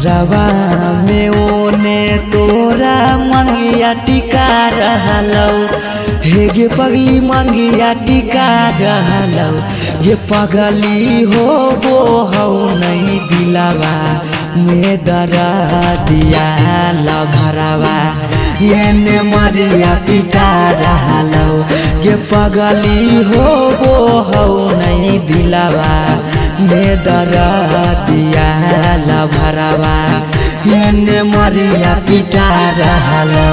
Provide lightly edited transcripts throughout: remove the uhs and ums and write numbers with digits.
घरवा में ओने तोरा मंगिया टिका रहलौ हे गे पगली मंगिया टिका रहलौ ये पगली हो वो हौ नहीं दिलावा में दरा दिया लभरवा ये मरिया पिटा रहलौ ये पगली हो वो हौ नहीं दिलावा में दरा दिया लभरवा ये मरिया पिटा रहलौ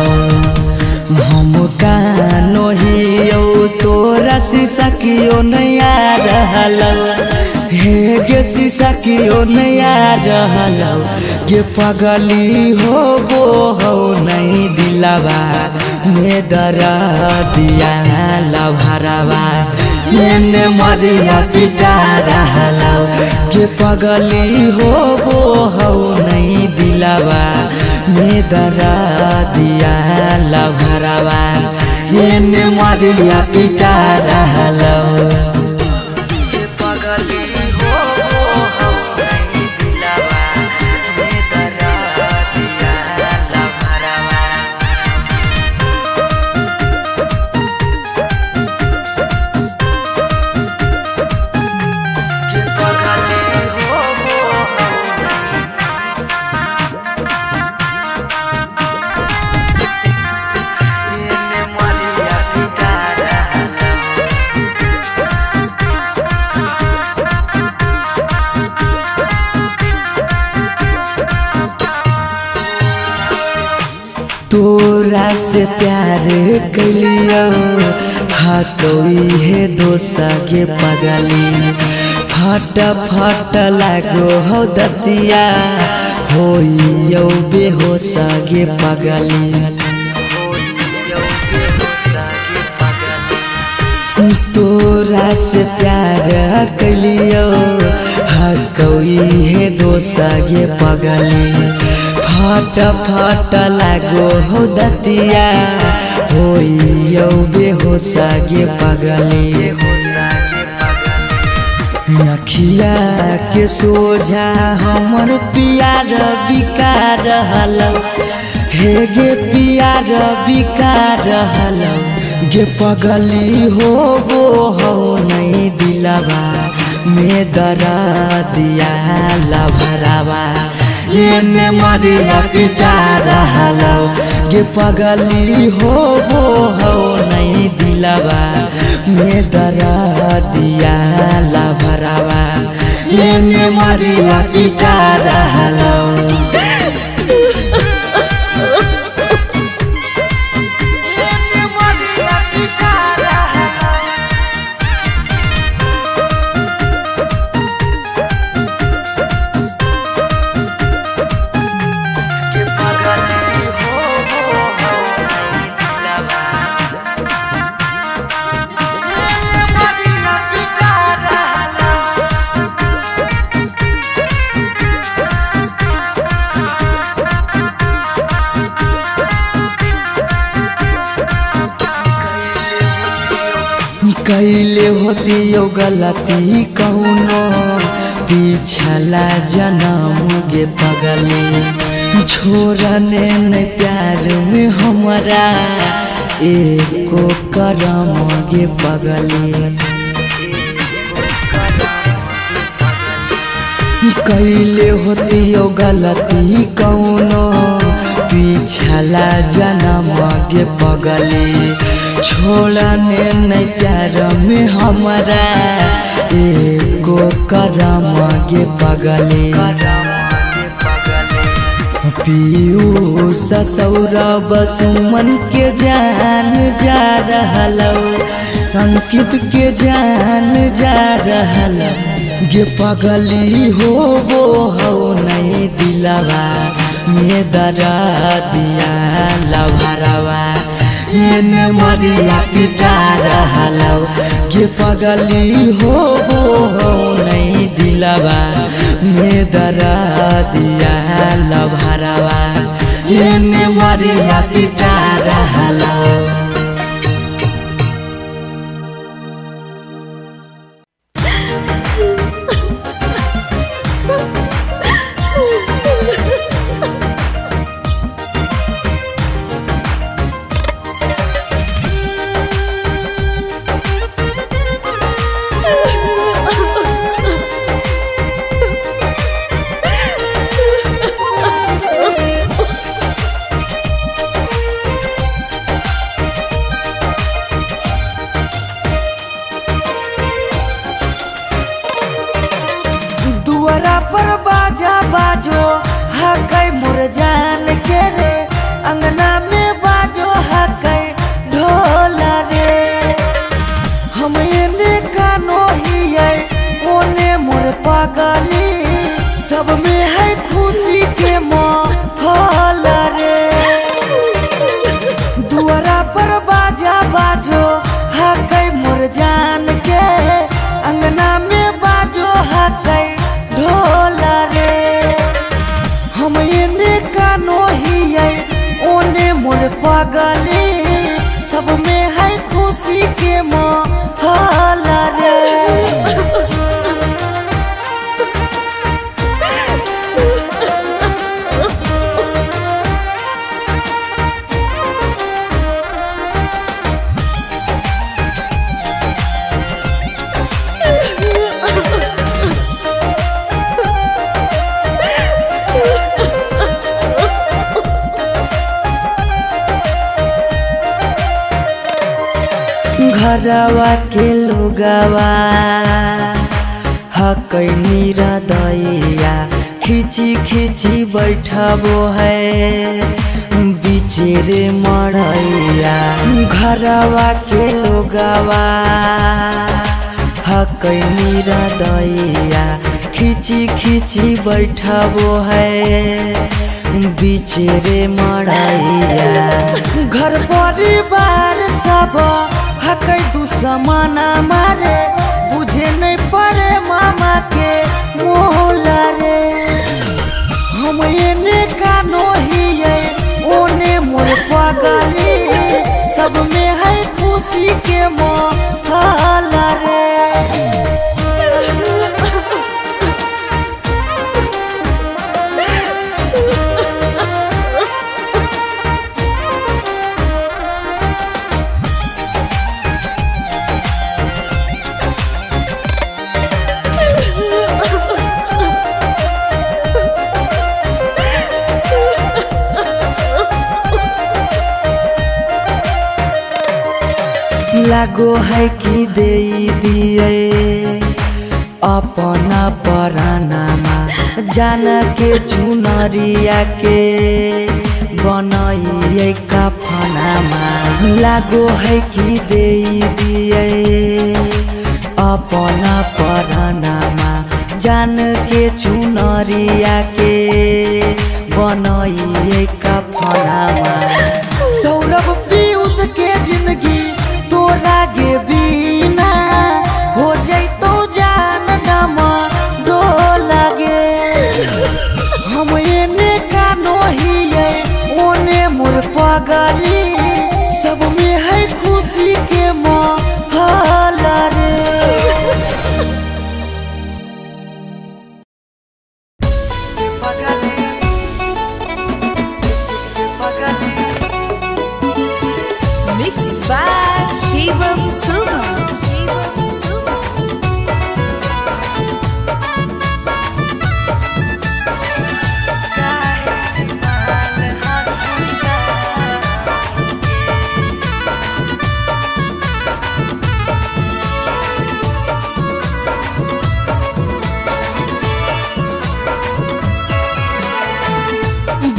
हम कानो हियो तोरा शीशा कियो नया रहलौ हे गे शीशा कियो नया रहलौ ये पगली हो वो हो नहीं दिलावा में दरा दिया लभरवा ये मरिया पिटा रहलौ ये पगली हो वो हो नहीं दिलावा में दरा दिया लभरवा ये मरिया पिटा रहलौ तोरा से प्यार कलियो हतोई है दोसा के पगली फट फट लागो हो दतिया होइयो बेहोश गे पगली तोरा से प्यार कलियो हतोई है दोसा के पगली फट फट लागो हो दतिया होइयो बेहोश गे पगली अखिया के सोझा हमर पियार बिका रहलौ हे गे पियार बिका रहलौ गे पगली हो वो हो नहीं दिलावा में दरा दिया लभरवा ये मरिया पिटा रहलौ गे पगली हो वो हो नहीं दिलावा में दरा दिया लभरवा ये मरिया पिटा रहलौ कैले होतियो गलती कौनो पिछला जन्म गे पगली छोड़ने न प्यार में हमरा एको करम गे पगली कैले होतियो गलती कौनो पिछला जन्म गे पगली छोड़ने नहीं प्यार में हमरा एको करम गे पगली पीयूष सौरभ सुमन के जान जा रहलौ अंकित के जान जा रहलौ गे पगली हो वो हो नहीं दिलावा में दरा दिया लभरवा ये मरिया पिटा रहलौ गे पगली हो वो हो नहीं दिलावा में दरा दिया लभरवा ये मरिया पिटा रहलौ सब में है खुशी के माहौल रे। दुआरा पर बाजा बाजो हकै मोर जान के, अंगना में बाजो हकै ढोल रे। हम एने कानो हियै ओने मोर पगली, सब में है खुशी के माहौल रे। घरवा के लोगवा हकै निरदैया, खिची खिची बैठबो है बिचेरे मड़ैया। घरवा के लोगवा हकै निरदैया, खिची खिची बैठबो है बिचेरे मड़ैया। घर परिवार सब हकै दुश्मन मारे, बुझे नहीं पड़े मामा के मोल रे। हम एने कानो हियै ओने मोर पगली, सब में है खुशी के माहौल रे। लागो है कि दे दिए अपना परानामा, जान के चुनरिया के बनाइए कफनामा। लागो है कि दे दिए अपना परानामा, जान के चुनरिया के बनाइए कफनामा। सौरभ पीयूष के जिंदगी तोरा गे बिना हो जैतो जान डमा डोल गे। हम एने कानो हियै ओने मोर पगली, सब में है खुशी के माहौल रे। Mixed by Shivam Suga.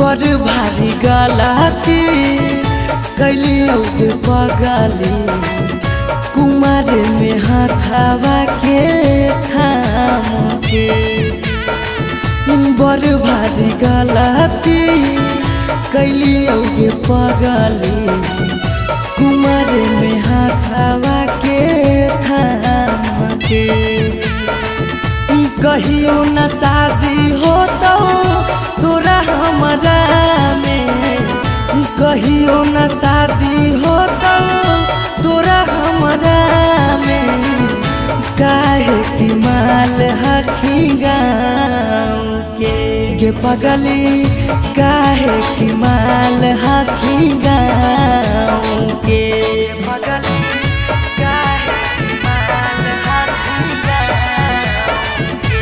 बड़ भारी गलती कैलियो के पगली, कुमार में हथावा के थाम के। बड़ भारी गलती कैलियो के पगली, कुमार में हथावा के थाम के। कहियो न शादी हो तो तोरा हमरा में, कहियो न शादी हो तो तोरा हमरा में। काहे की माल हखी गाँव के पगली, काहे की माल हखी गाँव के पगली, काहे की माल हखी गाँव के।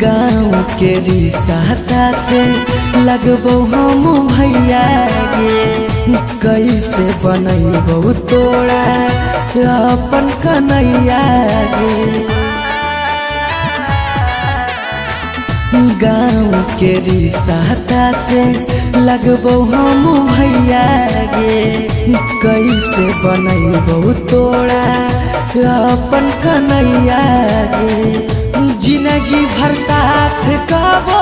गाँव के रिश्ता से लगबो हम भैया गे, कैसे बनैबौ तोड़ा अपन कन्हैया गे। गाँव के रिश्ता से लगबौ हम भैया गे। कैसे बनैबौ तोड़ा अपन कन्हैया गे। जिंदगी भर साथ कबो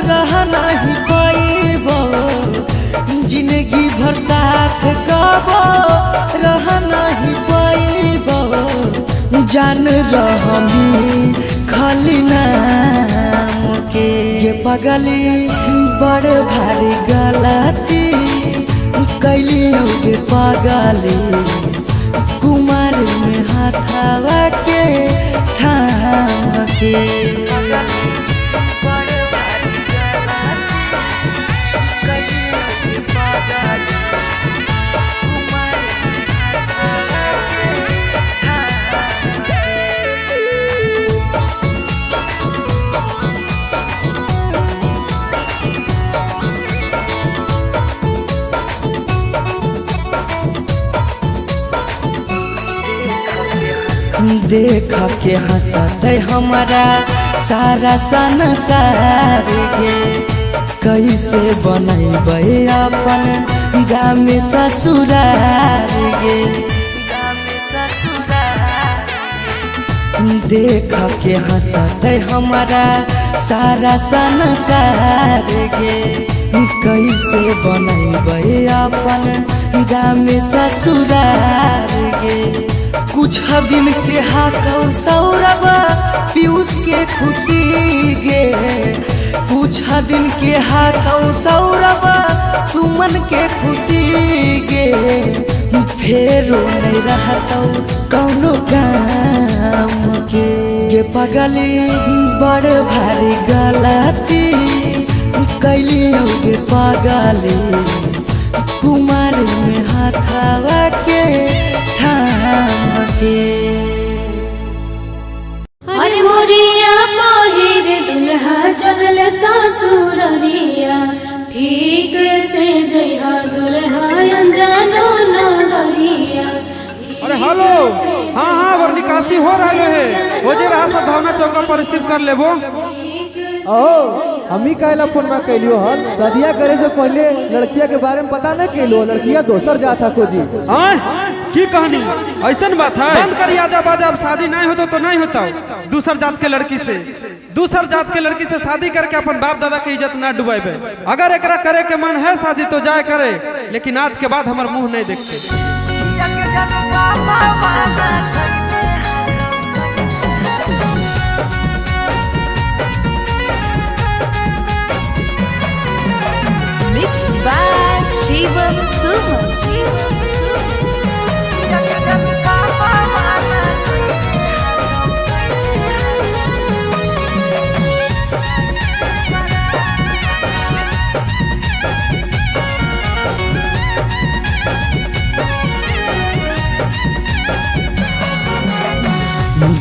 रह नहीं पैबो। जिंदगी भर साथ कबो रह नहीं पैबो। जान रहमी खाली नाम के ये पगली बड़ भारी गलती कैली गे पगली। कुमार में हाथावा के थाम के देख के हंसत हमारा सारा संसार गे। कैसे बनैबै अपन गाँव में ससुरार गे। देख के हंसत हमारा सारा संसार गे। कैसे बनैबै अपन गाँव में ससुरार गे। कुछ दिन के हाकौ सौरभ पीयूष के खुशी गे। कुछ दिन के हाकौ सौरभ सुमन के खुशी गे। फेरो नहीं रहतौ कौनो काम के गे पगली बड़ भारी गलती कैली गे पगली। कुमार में हाथावा के थाम के अरे मोरिया पहिर दुल्हा चलल ससुररिया। ठीक से जइहा दुल्हा अनजानो नगरिया। अरे हेलो, हाँ हाँ और निकासी हो रहा है। वो जे रहा सद्भावना चौका पर रिसीव कर लेबो। हमी कहला फोन में कैलियो हन। शादिया करे से पहले लड़किया के बारे में पता न कैलो। लड़किया दोसर जात है खोजी। की कहानी ऐसा बात है? बंद करिए आजा बाजा। अब शादी नहीं होता तो नहीं होता। दूसर जात के लड़की से शादी करके अपन बाप दादा की इज्जत ना डुबाइबे। अगर एकरा करे के मन है शादी तो जाए करे, लेकिन आज के बाद हमार मुंह नहीं देखते। Mixed by Shivam Suman.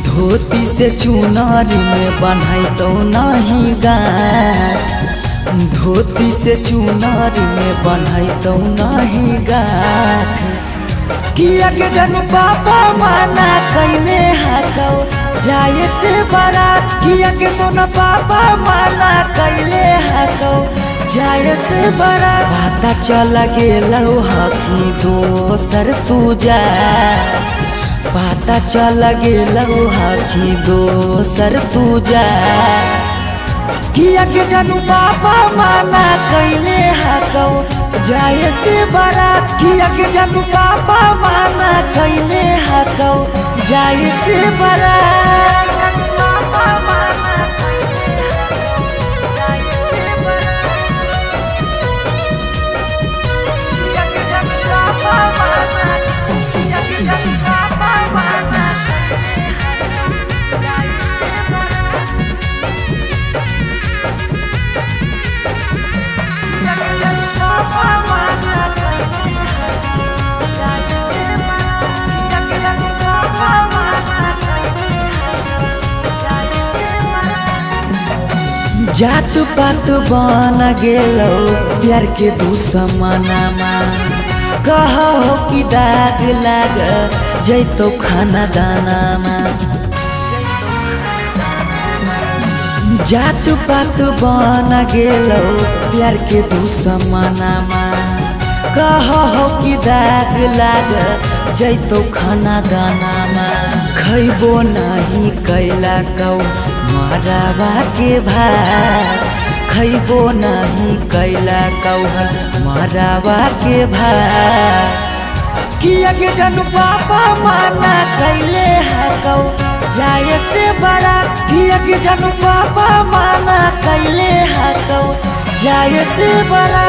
धोती से चुनारी में बन्हाई तो नहीं गाय। धोती से चुनारी में बन्हाई तो नहीं गाय। किया के जनू पापा माना कैले हाकौ जाए से बड़ा। किया के सोना पापा माना कैले हाकौ जाए से बड़ा। पता चल गेलौ हकी दोसर तू जा। पता चल गेलौ हकी दोसर तू जा। किया के जानू पापा माना कैले हाकौ जाए से बड़ा। किया के जानू पापा माना कैले हाकौ जाए से बड़ा। जात पात बन गेलो प्यार के दुश्मनमा। कहो कि दाग लाग जैतो खाना दानामा जात पात बन गेलो प्यार के दुश्मनामा कहो कि दाग लाग जैतो खाना दानामा खैबो नहीं कैला कौ मरावा के भात खैबो नहीं कैला कौ मरावा के भात किया के जनु पापा माना कैले हकौ जाए से बड़ा किया के जनु पापा माना कैले हकौ जाए से बड़ा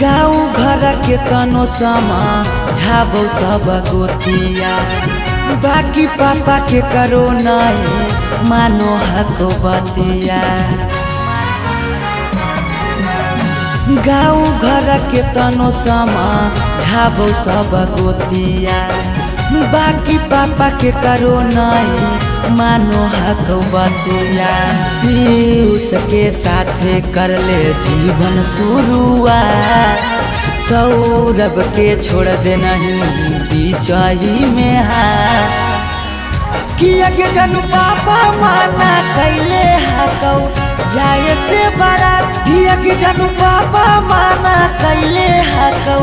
गाँव घर के तनो समा झाबो सब गोतिया बाकी पापा के करो नहीं मानो हको बतिया गाँव घर के तनो समा झाबो सब गोतिया बाकी पापा के करो नहीं मानो हक बतिया पीयूष के साथे कर ले जीवन शुरुआत सौरभ के छोड़ दे नहीं बिचाही में हाथ किया के जनु पापा माना कैले हकौ जाए से बड़ा किया के जनु पापा माना कैले हकौ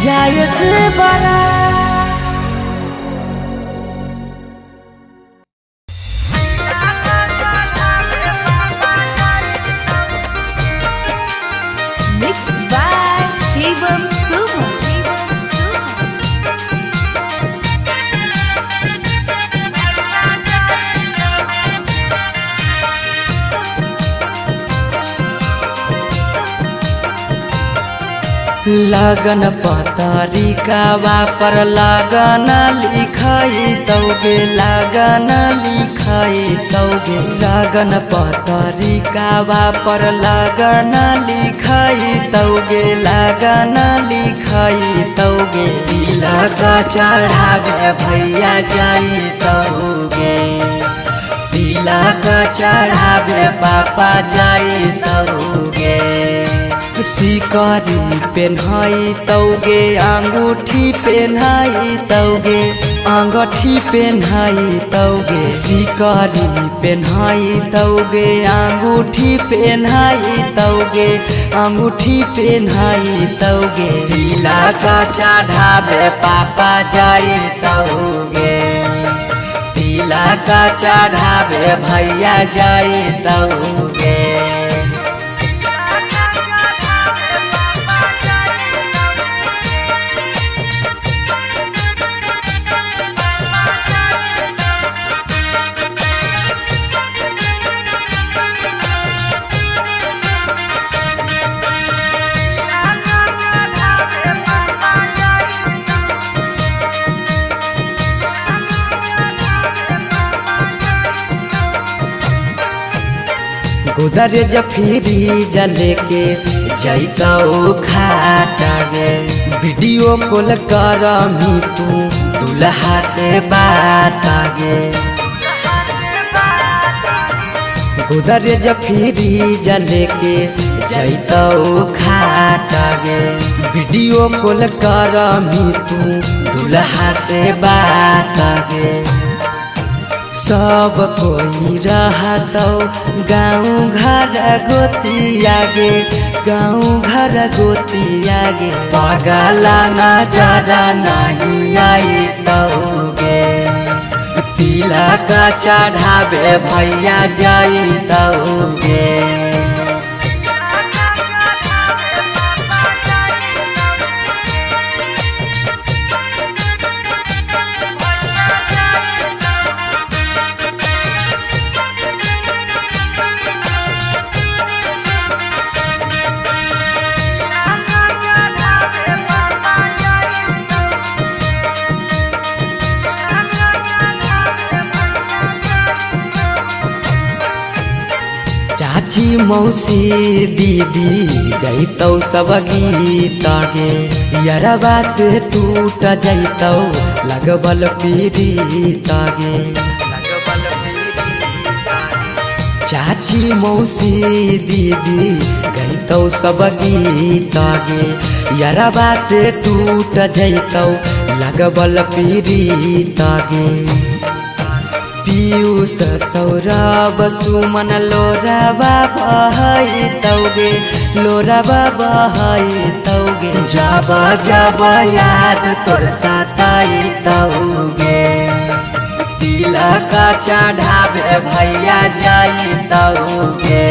जाए से बड़ा Mixed by Shivam Suman. लगन पतरिकावा पर लगन लिखाई तौगे लगन लिखाई तौगे लगन पतरिकावा पर लगन लिखाई तौगे लगन लिखाई तौगे तिलक चढ़ावे भैया जाई तौगे तिलक चढ़ावे पापा जाई तौगे सिकरी पेन्हाई तौगे अंगूठी पेन्हाई तौगे अंगूठी पेन्हाई तौगे सिकरी पेन्हाई तौगे अंगूठी पेन्हाई तौगे अंगूठी पेन्हाई तौगे तिलक चढ़ावे पापा जाई तौगे तिलक चढ़ावे भैया जाई तौगे गोदरेज फ्रिज लेके जैतौ खाटा गे वीडियो कॉल करमी तू दुल्हा से बात गे गोदरेज फ्रिज लेके जैतौ खाटा गे वीडियो कॉल करमी तू दुल्हा से बात गे सब कोई रहतौ गाँव घर गोतिया गे गाँव घर गोतिया गे पगला नजर नहीं आई तौगे तिलक चढ़ावे भैया जाई तौगे चाची मौसी दीदी गईतौ सब गीत गे यरबा से टूट जैतौ लगबल पीड़ित गे चाची मौसी दीदी गईतौ सब गीत गे यरबा से टूट जैतौ लगबल पीड़ित गे पीयूष सौरभ सुमन लोराबा बहैतौगे लोराबा बहैतौगे जब जब याद तोर सताइतौगे तिलक चढ़ावे भैया जाइतौगे।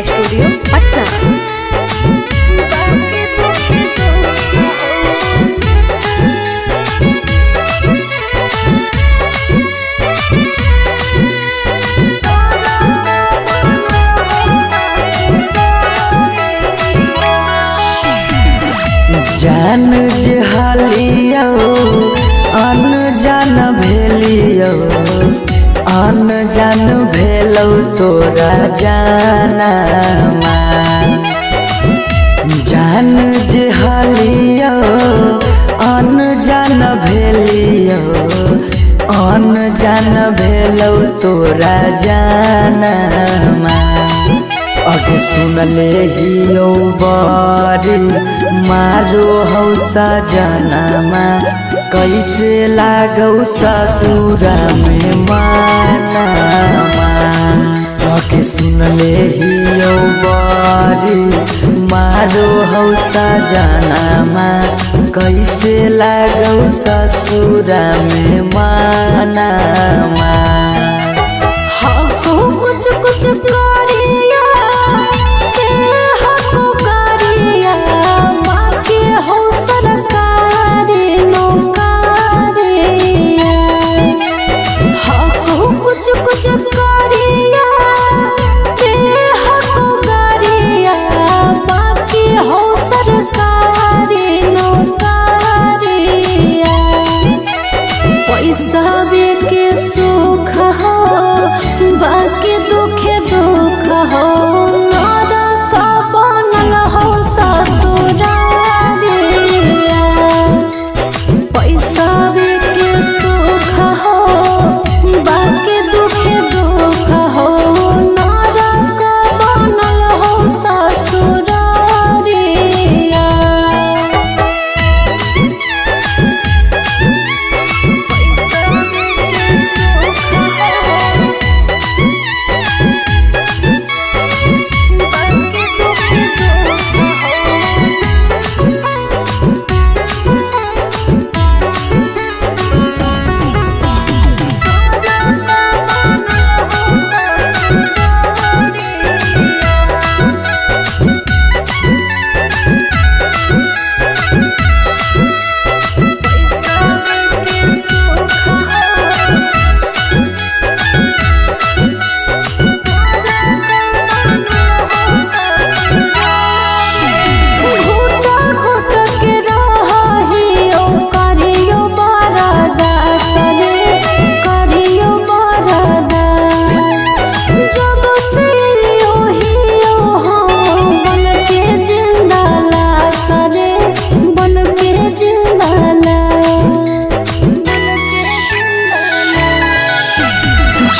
स्टूडियो पटना। जान जहालियो अनजान भेलियो अनजान भेलौ तोरा जानमा जान जहालियो अनजान भेलियो अनजान भेलौ तोरा जानमा अगे सुनले हियो बड़ी मारो हौ सजनमा कैसे लागौ ससुरा में मानमा अगे सुनले हियो बड़ी मारो हौ सजनमा कैसे लागौ ससुरा में मानमा कुछ कुछ करिया के हको करिया बाकी हो सरकारी नौकरिया हको कुछ कुछ करिया के हको करिया बाकी हो सरकारी नौकरिया पैसा के सुख हो बाकी दुखे दुख हो नरक बनल हो ससुरारिया पैसा के सुख हो बाकी दुखे दुख हो नरक बनल हो ससुरारिया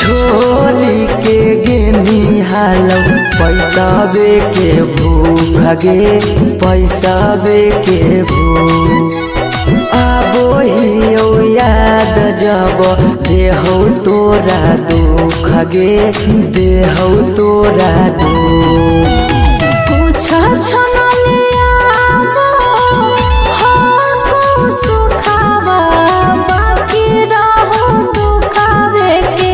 छोरी के गेनी हालौ पैसाबे के भूख गे पैसाबे के भूख आबो हियो याद जब देहौ तोरा दुख गे देहौ तोरा दुख कुछ छनलिया हको सुखावा बाकी रहो दुखावे के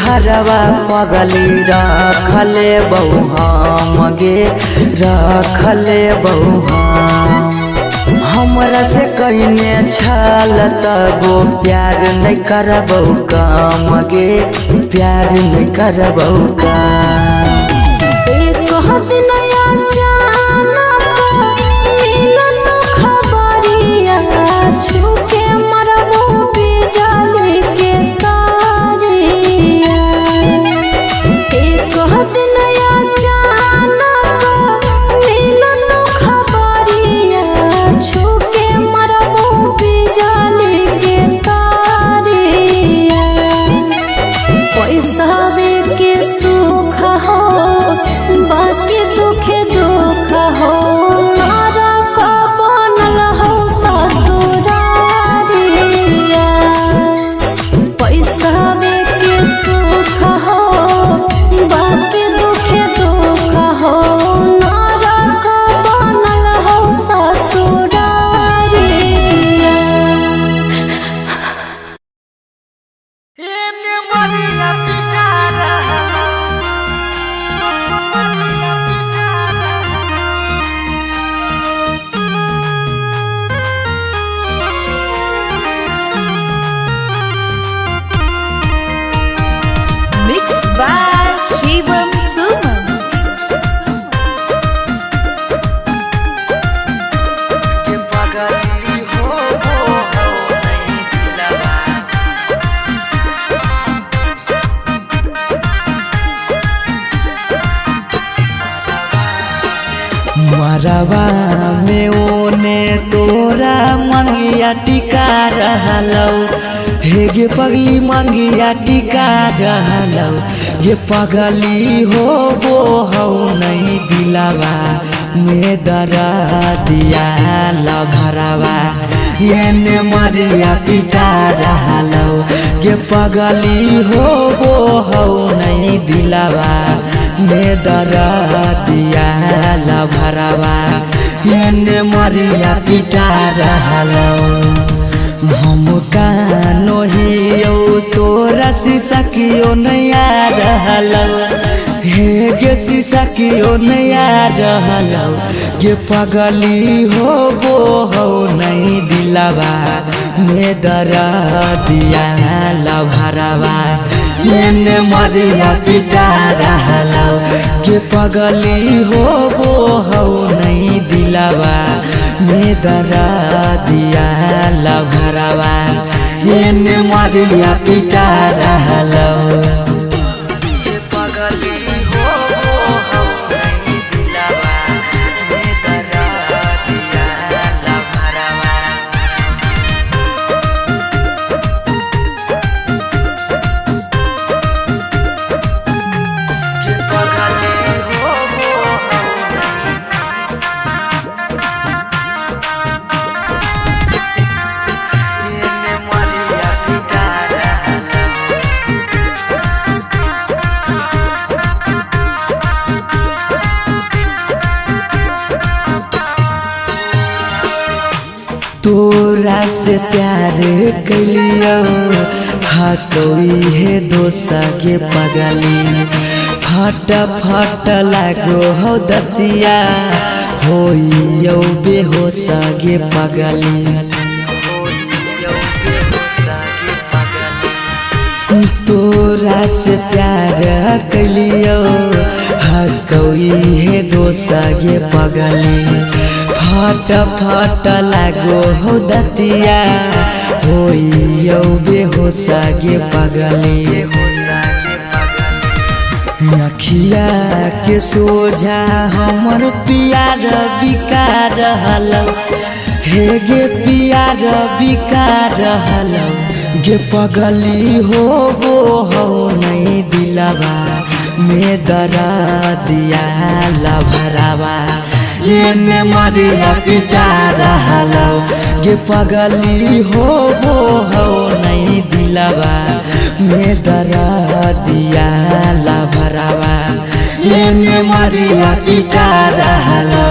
हरवा पगली रखले बहु हम गे रखले बहु हमरा से कहिने छल तबो प्यार नहीं करबौ काम गे प्यार नहीं करबौ काम। एक दिन अचानक मिलन खबरिया छूके मरबो बिजली के तारिया। एक दिन अचानक मिलन खबरिया छूके मरबो बिजली के तारिया। पैसा के सुख हो बाकी दुखे दुख हो नरक बनल हो ससुरारिया। पैसा के सुख हो बाकी दुखे दुख हो नरक बनल हो ससुरारिया। Mixed by Shivam Suman. मरवा में ओने तोरा मंगिया टिका रहलौ हे गे पगली मंगिया टिका रहलौ ये पगली हो वो हो नहीं दिलावा में दरा दिया लभरवा ये मरिया पिटा रहलौ ये पगली हो वो हो नहीं दिलावा में दरा दिया लभरवा ये मरिया पिटा रहलौ। हम कानो हियो तोरा शीशा कियो नया रहलौ हे गे शीशा कियो नया रहलौ ये पगली हो वो हो नहीं दिलावा में दरा दिया लभरवा ये मरिया पिटा रहलौ ये पगली हो वो हो नहीं दिलावा में दरा दिया लभरवा ये मरिया पिटा रहलौ। तोरा से प्यार कलियो हाँ कोई है दोसा के पगली फट फट लागो हो दतिया होइयो बेहोश गे पगली। तोरा से प्यार कलियो हाँ कोई है दोसा गे पगली फट फट लागो हो दतिया होइयो बेहोश गे पगली। अखिया के सोझा हमर प्यार बिका रहलौ हे गे प्यार बिका रहलौ गे पगली हो वो हो नहीं दिलावा में दरा दिया लभरवा ये मरिया पिटा रहलौ गे पगली हो वो हो नहीं दिलावा में दरा दिया लभरवा ये मरिया पिटा रहलौ।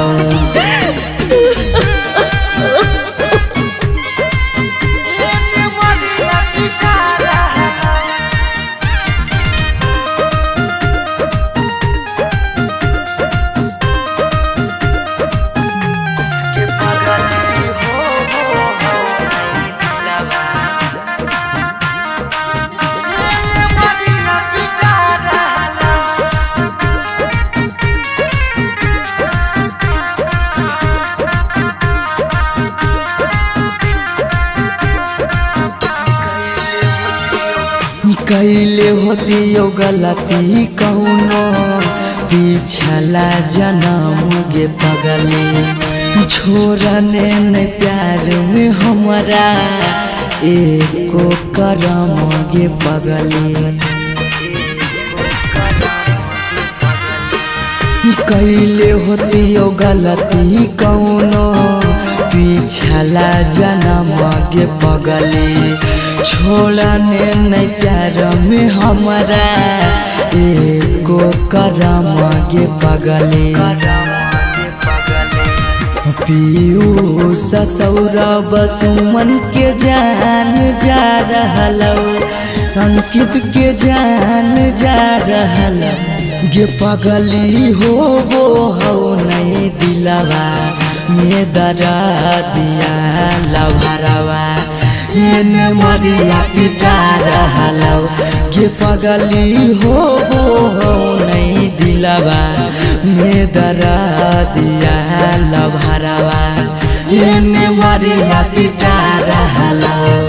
कैले होती यो गलती कौनो पिछला जन्म गे पगली छोड़ने न प्यार में हमारा एको करम गे पगली कैले होती यो गलती कौनो पिछला जन्म गे पगली छोड़ने न प्यार में हमारा एको करम गे पगली पीयूष सौरभ सुमन के जान जा रहलो अंकित के जान जा रहलो गे पगली हो नहीं दिलवा में दरा दिया लभरवा मरिया पिटा रहलो गे पगली हो नहीं दिलवा में दरा दिया लभरवा मरिया पिटा रहलो।